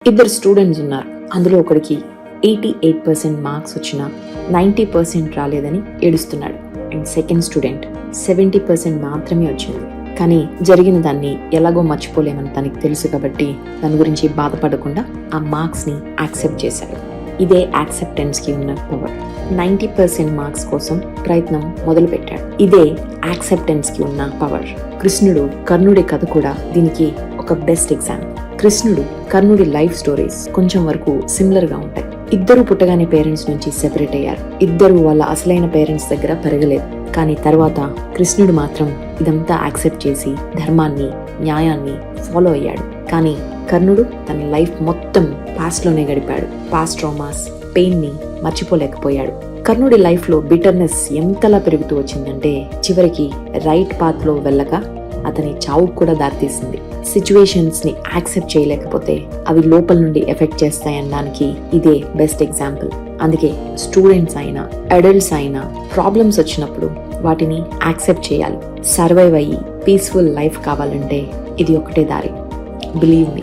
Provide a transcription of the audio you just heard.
ఇద్దరు స్టూడెంట్స్ ఉన్నారు. అందులో ఒకడికి 88% మార్క్స్ వచ్చినా 90% రాలేదని ఏడుస్తున్నాడు. అండ్ సెకండ్ స్టూడెంట్ 70% మాత్రమే వచ్చింది. కానీ జరిగిన దాన్ని ఎలాగో మర్చిపోలేమని తనకి తెలుసు కాబట్టి దాని గురించి బాధపడకుండా ఆ మార్క్స్ ని యాక్సెప్ట్ చేశాడు. ఇదే యాక్సెప్టెన్స్ కి ఉన్న పవర్. 90% మార్క్స్ కోసం ప్రయత్నం మొదలు పెట్టాడు. ఇదే యాక్సెప్టెన్స్ కి ఉన్న పవర్. కృష్ణుడు కర్ణుడి కథ కూడా దీనికి ఒక బెస్ట్ ఎగ్జాంపుల్. కృష్ణుడు కర్ణుడి లైఫ్ స్టోరీస్ కొంచెం వరకు సిమిలర్ గా ఉంటాయి. ఇద్దరు పుట్టగానే పేరెంట్స్ నుంచి సెపరేట్ అయ్యారు. ఇద్దరు వాళ్ళ అసలైన పేరెంట్స్ దగ్గర పెరగలేదు. కానీ తర్వాత కృష్ణుడు మాత్రం ఇదంతా యాక్సెప్ట్ చేసి ధర్మాన్ని, న్యాయాన్ని ఫాలో అయ్యాడు. కానీ కర్ణుడు తన లైఫ్ మొత్తం పాస్ట్ లోనే గడిపాడు. పాస్ట్ ట్రామాస్, పెయిన్ ని మర్చిపోలేకపోయాడు. కర్ణుడి లైఫ్ లో బిటర్నెస్ ఎంతలా పెరుగుతూ వచ్చిందంటే చివరికి రైట్ పాత్ లో వెళ్ళక అతని చావుకు కూడా దారితీసింది. సిచ్యువేషన్స్ ని యాక్సెప్ట్ చేయలేకపోతే అవి లోపల నుండి ఎఫెక్ట్ చేస్తాయనడానికి ఇదే బెస్ట్ ఎగ్జాంపుల్. అందుకే స్టూడెంట్స్ అయినా అడల్ట్స్ అయినా ప్రాబ్లమ్స్ వచ్చినప్పుడు వాటిని యాక్సెప్ట్ చేయాలి. సర్వైవ్ అయ్యి పీస్ఫుల్ లైఫ్ కావాలంటే ఇది ఒకటే దారి. Believe me.